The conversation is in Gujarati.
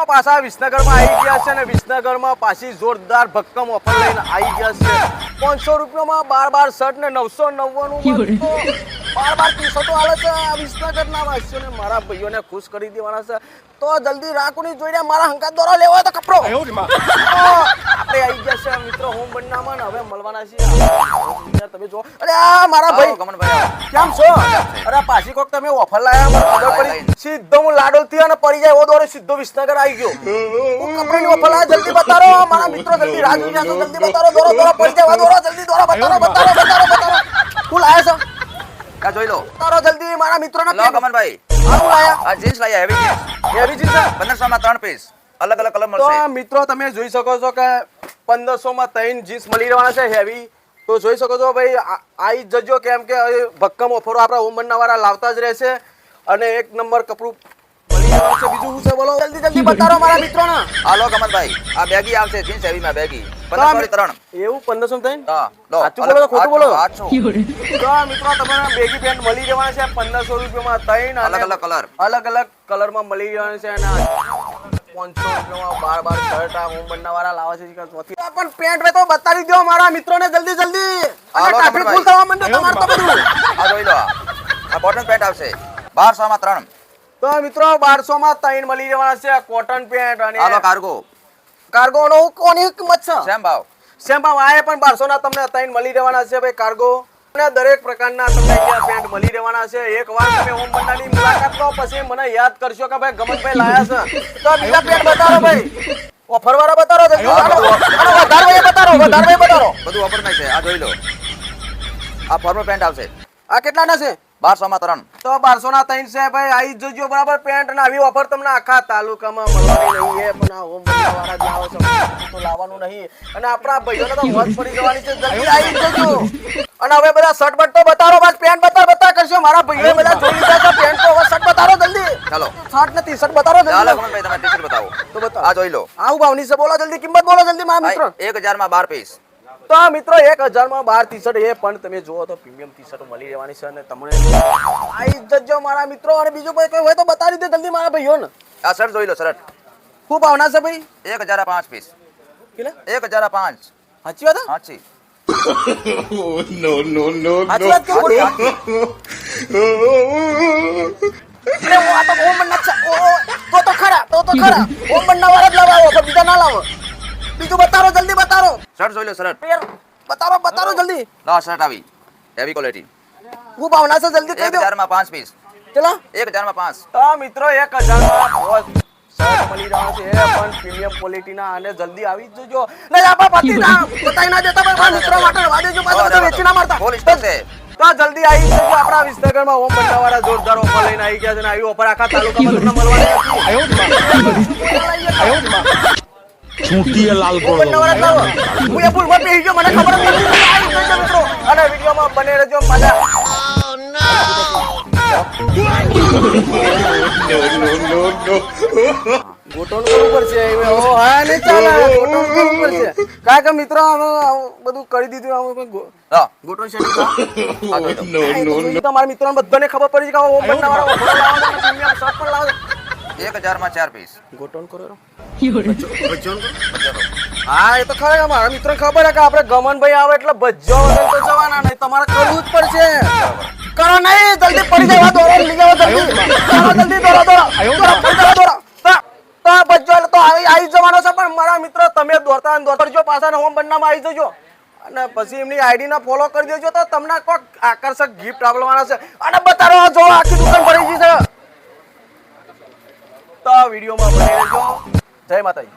પાછા વિસનગરમાં આવી ગયા છે ને વિસનગરમાં પાછી જોરદાર ભક્કમ ઓફર લઈને આવી ગયા છે 500 રૂપિયામાં 12 શર્ટ ને 999 તો 12 ટી-શર્ટો આલે છે આ વિસનગરના વાસીઓને મારા ભાઈઓને ખુશ કરી દેવાના છે તો જલ્દી રાખુની જોઈને મારા હંકાત દોરો લેવો હોય તો કપડો આપણે આવી ગયા છે મિત્રો હોમ બનાવમાં હવે મળવાના છે તમે જો અરે આ મારા ભાઈ ગમનભાઈ કેમ છો અરે પાછી કોક તમે ઓફર લાયા મને ખબર પડી સીધો હું લાડોલ થી અને પડી જાય ઓ દોરે સીધો વિસનગર આવી ગયો હું કપડાની ઓફર લાયા જલ્દી બતારો મારા મિત્રો જલ્દી રાહ જોઈ રહ્યા છો જલ્દી બતારો દોરો પડી જાય દોરો જલ્દી દોરો બતારો હું લાયા છો કા જોઈ લો તારો જલ્દી મારા મિત્રોને લો ગમનભાઈ આવું લાયા આ જીન્સ લાયા હેવી જીન્સ 1500 માં 3 પીસ અલગ અલગ કલર મળશે તો મિત્રો તમે જોઈ શકો છો કે 1500 માં 3 જીન્સ મળી રહેવાના છે હેવી તો જોઈ શકો છો ભાઈ આઈ જજો કેમ કે ભક્કમ ઓફરો આપણા હોમબનના વાળા લાવતા જ રહેશે અને એક નંબર કપડું મળી રહેવાનું છે બીજું શું છે બોલો જલ્દી બતાવો મારા મિત્રોને હાલો ગમનભાઈ આ બેગી આવશે જીન્સ હેવી માં બેગી 1500 3 એવું 1500 માં 3 હા લો સાચું બોલો ખોટું બોલો સાચું તો મિત્રો તમને બેગી પેન્ટ મળી રહેવાના છે 1500 રૂપિયામાં 3 અલગ અલગ કલરમાં મળી રહેવાના છે અને 500 રૂપિયામાં 12 શર્ટ આ હોમબનના વાળા લાવે છે પણ પેન્ટ વે તો બતાવી દો મારા મિત્રોને જલ્દી અને ટ્રાફિક ફૂલ થવા માંડે તમાર તો બધું આ જોઈ લો આ કોટન પેન્ટ આવશે 1200 માં 3 તો મિત્રો 1200 માં 3 મળી રહેવાના છે કોટન પેન્ટ અને હાલો કાર્ગો નો કોની કિંમત છે સેમ ભાવ આએ પણ 1200 ના તમને 3 મળી રહેવાના છે ભાઈ કાર્ગો અને દરેક પ્રકારના તમને અહીંયા પેન્ટ મળી રહેવાના છે એકવાર તમે હોમ બંડાની મુલાકાત લો પછી મને યાદ કરશો કે ભાઈ ગમનભાઈ લાયા છે તો બીજા પેન્ટ બતાવો ભાઈ ઓફર વાળા બતાવો જલ્દી બતાવો બધું ઓફર માં છે આ જોઈ લો આ ફોર્મલ પેન્ટ આવશે આ કેટલાના છે 1200 માં 3 તો 1200 ના 3 છે ભાઈ આઈ જોજો બરાબર પેન્ટ અને આવી ઓફર તમને આખા તાલુકામાં મળવાની નહીં છે પણ આ હોમ બંડા વાળા જે આવે છે તો લાવવાનું નહીં અને આપણા ભાઈઓને તો મત પડી જવાની છે જલ્દી આવી જજો અને હવે બધા શર્ટ બટ તો બતાવો બસ પેન્ટ બતા કરશો મારા ભાઈઓ બધા જોઈ લીધા છે પેન્ટ તો હવે શર્ટ બતાવો જલ્દી ચાલો શર્ટ ને ટી-શર્ટ બતાવો જલ્દી ચાલો ગમનભાઈ તમે ટી-શર્ટ બતાવો તો બતાવો આ જોઈ લો આવું ભાવની છે બોલો જલ્દી કિંમત બોલો જલ્દી મારા મિત્રો 1000 માં 12 પીસ તો આ મિત્રો 1000 માં 12 ટી-શર્ટ એ પણ તમે જુઓ તો પ્રીમિયમ ટી-શર્ટ મળી રહેવાની છે અને તમને આઈ જજો મારા મિત્રો અને બીજું કોઈ હોય તો બતાવી દે જલ્દી મારા ભાઈઓને આ શર્ટ જોઈ લો શર્ટ ખૂબ ભાવના છે ભાઈ 1005 પીસ કેટલા 1005 સાચી વાત સાચી no. સાચી વાત કેવું બોલી અરે હું આ તો હોમ બન્ના છે તો ખરા હોમ બન્ના વાળા જ લાવો પણ બીજા ના લાવો બીજું બતાવો જલ્દી બતાવો શર્ટ જોઈ લો શર્ટ બતાવો જલ્દી લો શર્ટ આવી હેવી ક્વોલિટી ખૂબ ભાવના છે જલ્દી કહી દો 1000 માં 5 પીસ ચલા 1000 માં 5 તો મિત્રો 1000 માં શર્ટ મળી રહ્યા છે એ પણ પ્રીમિયમ ક્વોલિટીના અને જલ્દી આવી જજો ને આપા પતિ ના બતાઈ ના દેતા પણ મિત્રો માટે વાદેજો પાછો વેચી ના મારતા ફૂલ સ્ટોક છે તો જલ્દી આવી જજો આપણા વિસનગરમાં હોમ બંડા વાળા જોરદાર ઓફર લઈને આવી ગયા છે અને આવી ઓફર આખા તાલુકામાં તમને મળવાની છે છૂટીએ લાલ હું એ ફૂલ માં પેહી ગયો મને ખબર જ નથી આવી જજો મિત્રો અને વિડિયોમાં બને રહેજો મજા no. ગોટોન કરવું પડશે ઓ હા ને ચાલે ગોટોન કરવું પડશે કાય કે મિત્રો બધું કરી દીધું લો ગોટોન શેડી no. તમારા મિત્રોને બધાને ખબર પડી કે ઓ બંને વાળા પ્રીમિયમ શર્ટ પણ લાવે 1000 માં 4 પીસ ગોટોન કરો હા એ તો ખરેખર મારા મિત્રોને ખબર કે આપણે ગમનભાઈ આવે એટલે ભજ્જો વગર તો જવાના નહીં તમારે કરવું જ પડશે કરો નહીં જલ્દી પડી જાય દોરો લઈ જાવ જલ્દી દોરો તો ભજ્જો તો આવી જવાનો છે પણ મારા મિત્રો તમે દોરતા દોરજો પાછા હોમ બંનામાં આવી જજો અને પછી એમની આઈડી ને ફોલો કરી દેજો તો તમને કોઈક આકર્ષક ગિફ્ટ આપવાના છે અને બતાવો જો આખી દુકાન ભરી ગઈ છે તો વિડીયોમાં બની રહેજો જય માતાજી